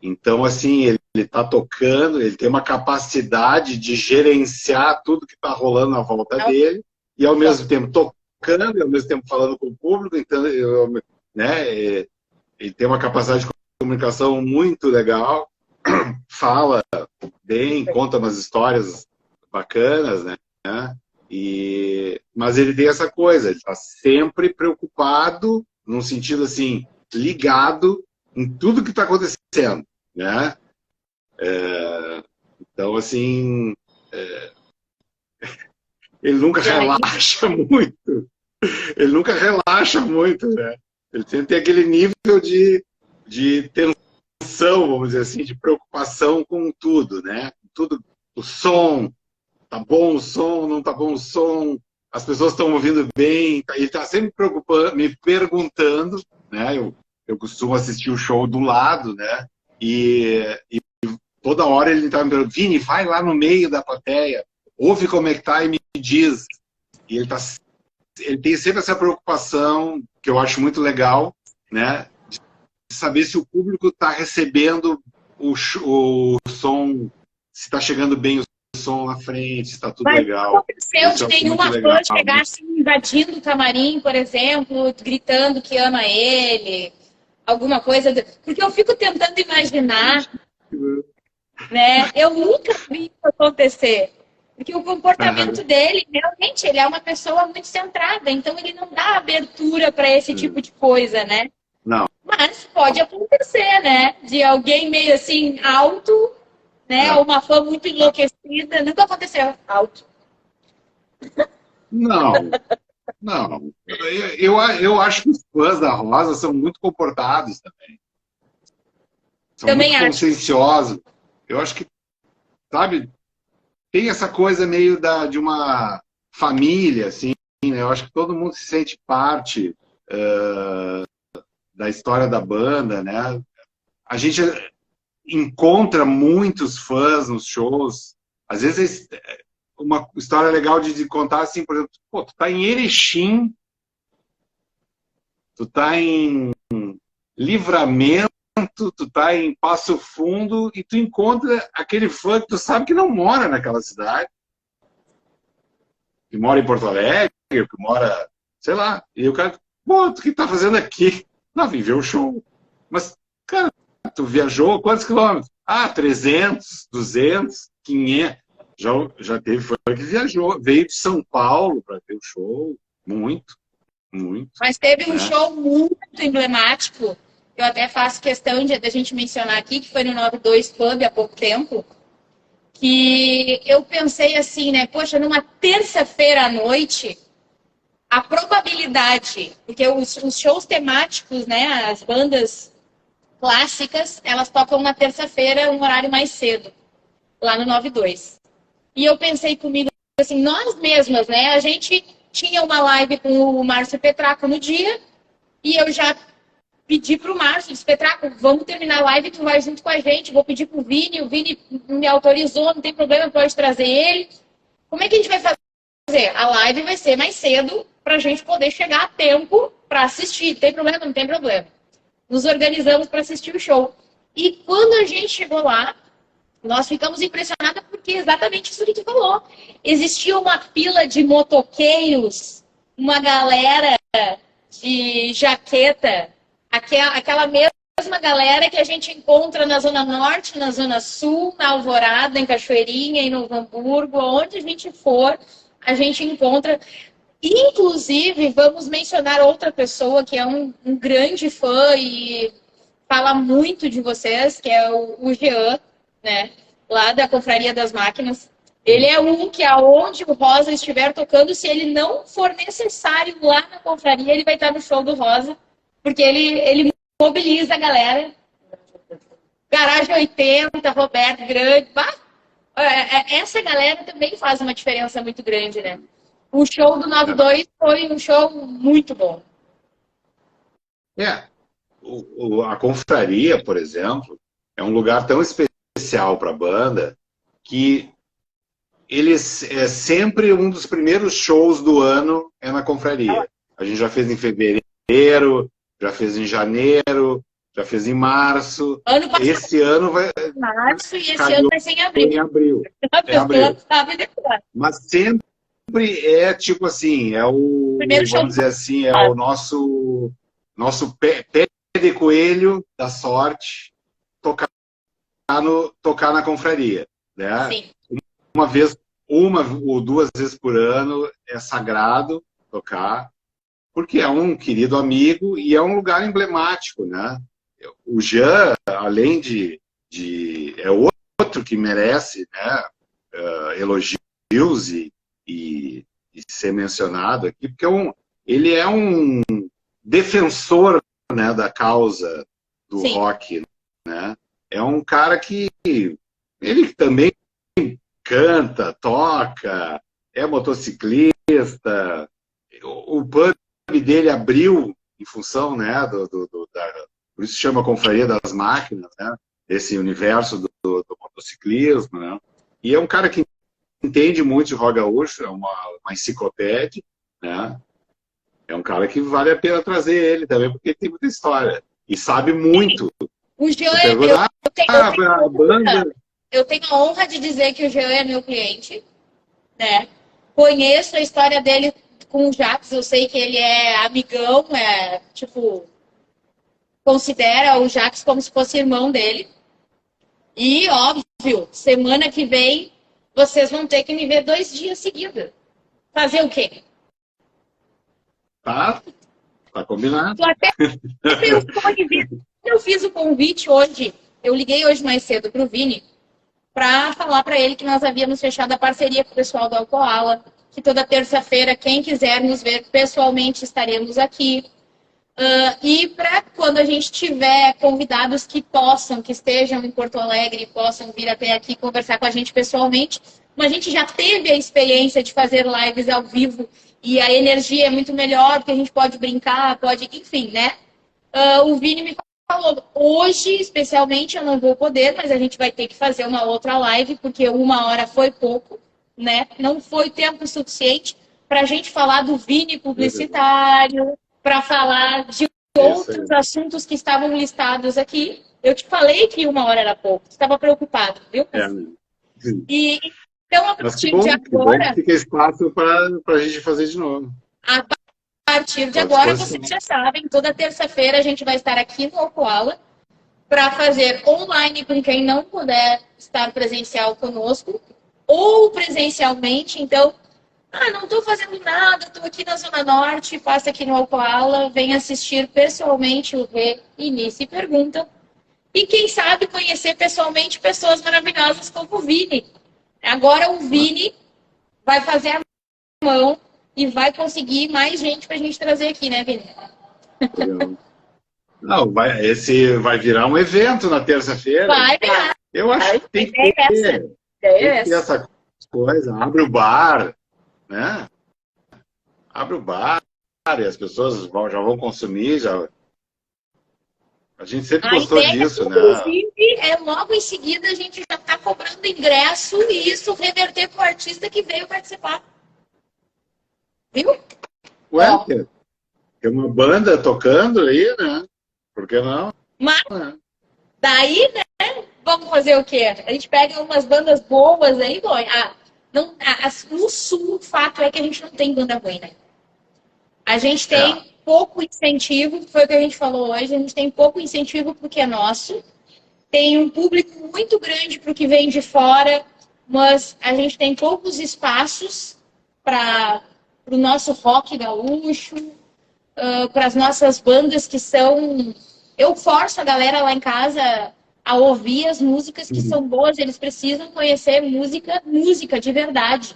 Então, assim, ele está tocando, ele tem uma capacidade de gerenciar tudo que está rolando na volta dele, e ao mesmo tempo tocando, e ao mesmo tempo falando com o público, então, né? Ele tem uma capacidade de comunicação muito legal, fala bem, conta umas histórias bacanas, né? Mas ele tem essa coisa, ele está sempre preocupado, num sentido assim, ligado em tudo que está acontecendo, né? Então, assim, ele nunca relaxa muito. Ele nunca relaxa muito, né? Ele sempre tem aquele nível de tensão, vamos dizer assim, de preocupação com tudo, né? Tudo, o som, tá bom o som, não tá bom o som, as pessoas estão ouvindo bem, ele tá sempre me perguntando, né? Eu costumo assistir o show do lado, né? E toda hora ele tá me perguntando, Vini, vai lá no meio da plateia, ouve como é que tá e me diz. E ele tem sempre essa preocupação, que eu acho muito legal, né? De saber se o público está recebendo o som, se está chegando bem o som na frente, se está tudo legal. Aconteceu de nenhuma fã chegar assim, invadindo o camarim, por exemplo, gritando que ama ele, alguma coisa. Porque eu fico tentando imaginar, né? Eu nunca vi isso acontecer. Porque o comportamento dele, realmente, ele é uma pessoa muito centrada, então ele não dá abertura para esse tipo de coisa, né? Não. Mas pode acontecer, né? De alguém meio assim, alto, né? Ou uma fã muito enlouquecida. Nunca aconteceu alto. Não. Não. Eu acho que os fãs da Rosa são muito comportados também. São também muito conscienciosos. Eu acho que sabe, tem essa coisa meio de uma família, assim, né? Eu acho que todo mundo se sente parte da história da banda, né? A gente encontra muitos fãs nos shows. Às vezes, uma história legal de contar, assim, por exemplo, pô, tu tá em Erechim, tu tá em Livramento, tu tá em Passo Fundo e tu encontra aquele fã que tu sabe que não mora naquela cidade, que mora em Porto Alegre, que mora, sei lá, e o cara, pô, tu que tá fazendo aqui? Não, vim ver o show. Mas, cara, tu viajou quantos quilômetros? Ah, 300, 200, 500. Já teve fã que viajou, veio de São Paulo para ver o show, muito, muito. Mas teve um né? show muito emblemático, eu até faço questão de a gente mencionar aqui, que foi no 92 Pub há pouco tempo, que eu pensei assim, né, poxa, numa terça-feira à noite, a probabilidade, porque os shows temáticos, né, as bandas clássicas, elas tocam na terça-feira, um horário mais cedo, lá no 92. E eu pensei comigo, assim, nós mesmas, né, a gente tinha uma live com o Márcio Petraco no dia, e eu já pedi pro Márcio, disse, Petraco, vamos terminar a live, tu vai junto com a gente, vou pedir pro Vini, o Vini me autorizou, não tem problema, pode trazer ele. Como é que a gente vai fazer? A live vai ser mais cedo, pra gente poder chegar a tempo para assistir. Tem problema? Não tem problema. Nos organizamos para assistir o show. E quando a gente chegou lá, nós ficamos impressionadas porque exatamente isso que tu falou. Existia uma fila de motoqueiros, uma galera de jaqueta, aquela mesma galera que a gente encontra na Zona Norte, na Zona Sul, na Alvorada, em Cachoeirinha, em Novo Hamburgo, onde a gente for, a gente encontra. Inclusive, vamos mencionar outra pessoa que é um grande fã e fala muito de vocês, que é o Jean, né? Lá da Confraria das Máquinas. Ele é um que aonde o Rosa estiver tocando, se ele não for necessário lá na confraria, ele vai estar no show do Rosa, porque ele mobiliza a galera. Garagem 80, Roberto Grande. Essa galera também faz uma diferença muito grande, né? O show do 92 foi um show muito bom. A confraria, por exemplo, é um lugar tão especial para a banda que eles é sempre um dos primeiros shows do ano é na confraria. A gente já fez em fevereiro, já fez em janeiro, já fez em março. Ano passado, esse ano vai março e esse ano vai ser em abril. Em abril. É abril. Mas sempre é tipo assim, é o, vamos dizer assim, é o nosso pé de coelho da sorte tocar na confraria, né? Sim. Uma ou duas vezes por ano é sagrado tocar, porque é um querido amigo e é um lugar emblemático, né? O Jean, além é outro que merece, né, elogios e ser mencionado aqui, porque ele é um defensor, né, da causa do Sim. rock, né? É um cara que ele também canta, toca, é motociclista. O pub dele abriu em função, né, por isso se chama Confraria das Máquinas, né? Esse universo do motociclismo, né? E é um cara que entende muito de rock gaúcho, é uma enciclopédia, né? É um cara que vale a pena trazer ele também, porque tem muita história. E sabe muito. O Jean eu tenho a honra de dizer que o Jean é meu cliente, né? Conheço a história dele com o Jax, eu sei que ele é amigão, considera o Jax como se fosse irmão dele. E, óbvio, semana que vem, vocês vão ter que me ver 2 dias seguidos. Fazer o quê? Tá combinado. Eu fiz o convite hoje, eu liguei hoje mais cedo pro Vini, para falar para ele que nós havíamos fechado a parceria com o pessoal do Alcoala, que toda terça-feira, quem quiser nos ver pessoalmente, estaremos aqui. E para quando a gente tiver convidados que estejam em Porto Alegre, possam vir até aqui conversar com a gente pessoalmente, como a gente já teve a experiência de fazer lives ao vivo e a energia é muito melhor, porque a gente pode brincar, enfim, né? O Vini me falou, hoje, especialmente, eu não vou poder, mas a gente vai ter que fazer uma outra live, porque 1 hora foi pouco, né? Não foi tempo suficiente para a gente falar do Vini publicitário, para falar de outros assuntos que estavam listados aqui. Eu te falei que 1 hora era pouco, estava preocupado, viu? E então, a partir de agora... fica espaço para a gente fazer de novo. A partir de agora, vocês já sabem, toda terça-feira a gente vai estar aqui no Okoala para fazer online com quem não puder estar presencial conosco, ou presencialmente. Então, não estou fazendo nada, estou aqui na Zona Norte, passa aqui no Okoala, vem assistir pessoalmente o Reinicie Pergunta. E quem sabe conhecer pessoalmente pessoas maravilhosas como o Vini. Agora o Vini vai fazer a mão e vai conseguir mais gente para a gente trazer aqui, né, Vini? Não, esse vai virar um evento na terça-feira. Vai virar. Eu acho que tem que ter essa coisa. Abre o bar, né? Abre o bar e as pessoas já vão consumir. A gente sempre gostou disso, né? Inclusive, logo em seguida a gente já está cobrando ingresso e isso reverter para o artista que veio participar. Viu? Ué, tem uma banda tocando aí, né? Por que não? Mas, daí, né? Vamos fazer o quê? A gente pega umas bandas boas aí, no Sul, o fato é que a gente não tem banda ruim, né? A gente tem pouco incentivo, foi o que a gente falou hoje, a gente tem pouco incentivo porque é nosso, tem um público muito grande para o que vem de fora, mas a gente tem poucos espaços para o nosso rock gaúcho, para as nossas bandas que são... Eu forço a galera lá em casa a ouvir as músicas que são boas, eles precisam conhecer música de verdade,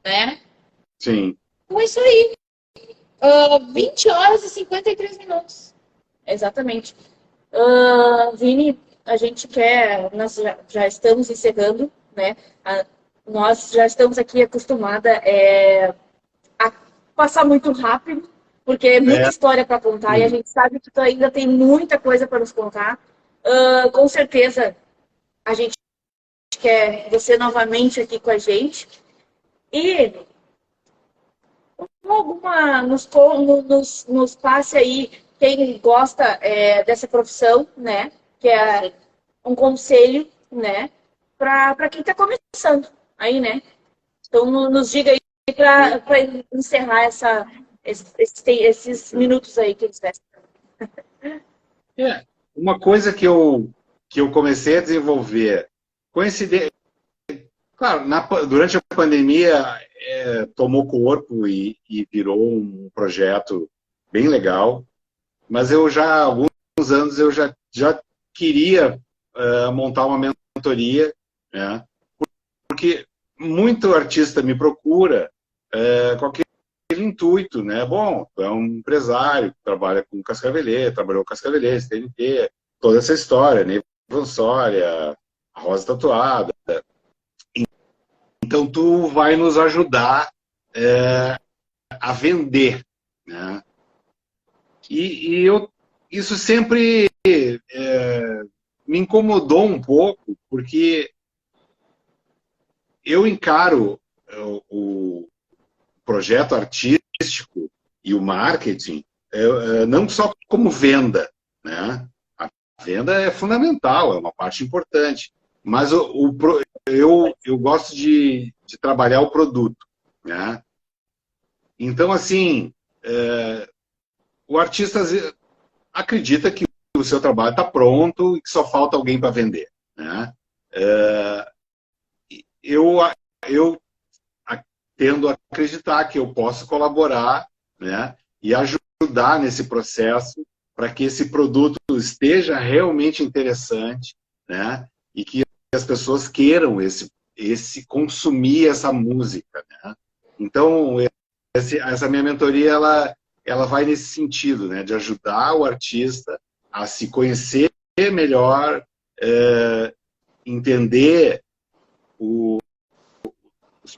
né? Sim. Então é isso aí. 20 horas e 53 minutos. Exatamente. Vini, a gente nós já estamos encerrando, né? Nós já estamos aqui acostumada a passar muito rápido, porque é muita história para contar e a gente sabe que tu ainda tem muita coisa para nos contar. Com certeza a gente quer você novamente aqui com a gente. E alguma nos passe aí quem gosta dessa profissão, né? Que é um conselho, né? Para quem está começando aí, né? Então nos diga aí para encerrar esses minutos aí que eles vestem. Uma coisa que eu comecei a desenvolver, claro, durante a pandemia tomou corpo e virou um projeto bem legal, mas eu há alguns anos eu já queria montar uma mentoria, né? Porque muito artista me procura com aquele intuito, né? Bom, tu é um empresário, trabalha com Cascavelê, trabalhou com Cascavelê, TNT, toda essa história, né? Vansória, a Rosa Tatuada. Então, tu vai nos ajudar a vender, né? E isso sempre me incomodou um pouco, porque eu encaro o projeto artístico e o marketing não só como venda, né? A venda é fundamental, é uma parte importante, mas eu gosto de trabalhar o produto, né? Então, assim, o artista acredita que o seu trabalho está pronto e que só falta alguém para vender, né? Eu tendo a acreditar que eu posso colaborar, né, e ajudar nesse processo para que esse produto esteja realmente interessante, né, e que as pessoas queiram consumir essa música, né? Então, essa minha mentoria, ela vai nesse sentido, né? De ajudar o artista a se conhecer melhor, entender os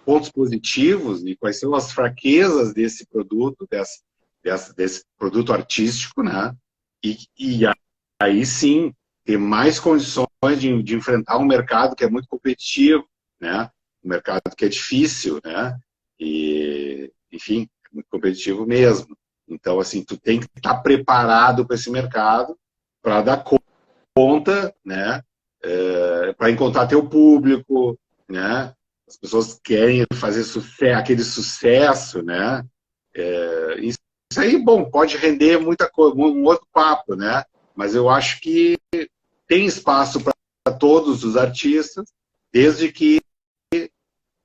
pontos positivos e quais são as fraquezas desse produto, desse produto artístico, né? E aí sim ter mais condições de enfrentar um mercado que é muito competitivo, né? Um mercado que é difícil, né? E, enfim, muito competitivo mesmo. Então, assim, tu tem que estar preparado para esse mercado para dar conta, né? Para encontrar teu público, né? As pessoas querem fazer aquele sucesso, né? Isso aí, bom, pode render muita coisa, um outro papo, né? Mas eu acho que tem espaço para todos os artistas, desde que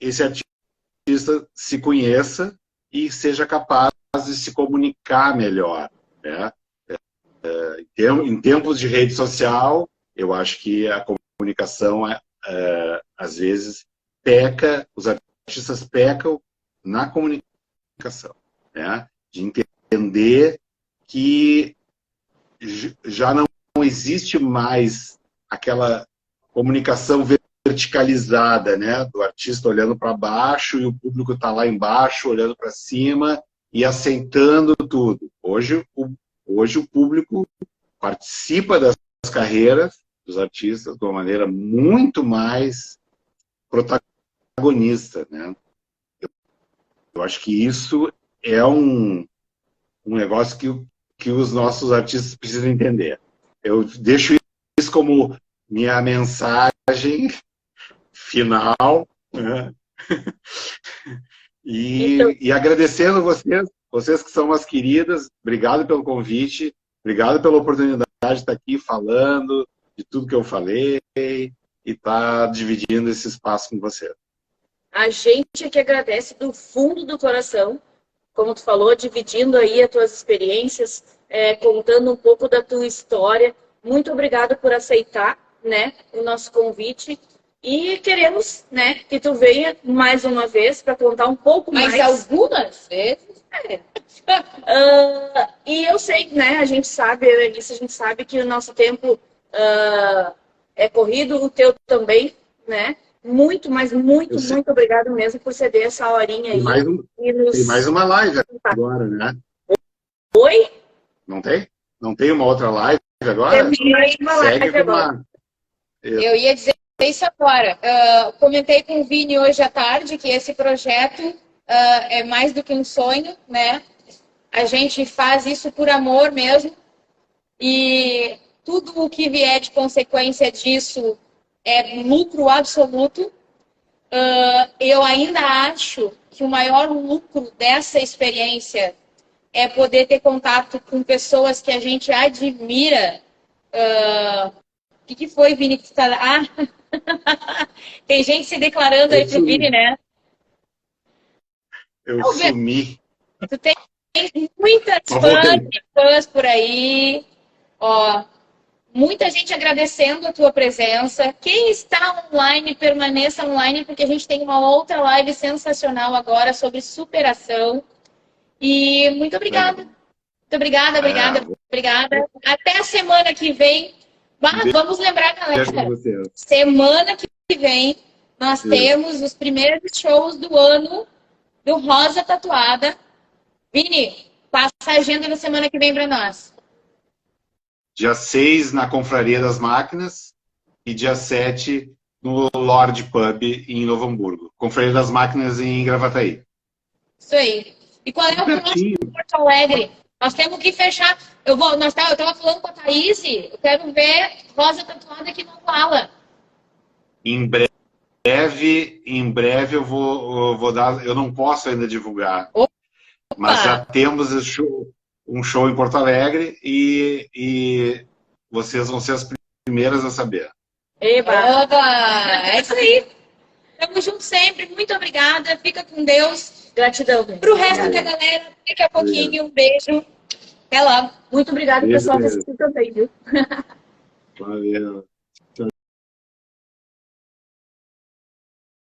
esse artista se conheça e seja capaz de se comunicar melhor, né? Em tempos de rede social, eu acho que a comunicação, às vezes, os artistas pecam na comunicação, né? De entender que já não existe mais aquela comunicação verticalizada, né? Do artista olhando para baixo e o público está lá embaixo olhando para cima e aceitando tudo. Hoje o público participa das carreiras dos artistas de uma maneira muito mais protagonista, né? Eu acho que isso é um negócio que os nossos artistas precisam entender. Eu deixo isso como minha mensagem final, né? E agradecendo vocês que são umas queridas, obrigado pelo convite, obrigado pela oportunidade de estar aqui falando de tudo que eu falei e estar dividindo esse espaço com vocês. A gente que agradece do fundo do coração, como tu falou, dividindo aí as tuas experiências, contando um pouco da tua história. Muito obrigada por aceitar, né, o nosso convite. E queremos, né, que tu venha mais uma vez para contar um pouco mais. Mas algumas vezes. E eu sei, né, a gente sabe, eu e a Alice, a gente sabe que o nosso tempo é corrido, o teu também, né? Muito, mas muito obrigado mesmo por ceder essa horinha aí. Tem mais uma live agora, né? Oi? Não tem? Não tem uma outra live agora? Tem mais uma live agora. Eu ia dizer isso agora. Comentei com o Vini hoje à tarde que esse projeto é mais do que um sonho, né? A gente faz isso por amor mesmo. E tudo o que vier de consequência disso é lucro absoluto. Eu ainda acho que o maior lucro dessa experiência é poder ter contato com pessoas que a gente admira. O que foi, Vini? Que tá... tem gente se declarando aí pro Vini, né? Eu sumi. Tu tem muitas fãs por aí. Ó, muita gente agradecendo a tua presença. Quem está online, permaneça online, porque a gente tem uma outra live sensacional agora sobre superação. E muito obrigada. Muito obrigada. Até a semana que vem. Vamos lembrar, galera. Semana que vem nós temos os primeiros shows do ano do Rosa Tatuada. Vini, passa a agenda na semana que vem para nós. Dia 6 na Confraria das Máquinas e dia 7 no Lorde Pub em Novo Hamburgo. Confraria das Máquinas em Gravataí. Isso aí. E qual é o próximo em Porto Alegre? Nós temos que fechar. Eu estava falando com a Thaís, eu quero ver Rosa Tatuada aqui no Koala. Em breve eu vou dar. Eu não posso ainda divulgar. Opa. Mas já temos um show em Porto Alegre e vocês vão ser as primeiras a saber. Eba! É isso aí. Tamo junto sempre. Muito obrigada. Fica com Deus. Gratidão. Pro resto da galera, daqui a pouquinho. Um beijo. Até lá. Muito obrigada, pessoal, que assistiu também, viu? Valeu.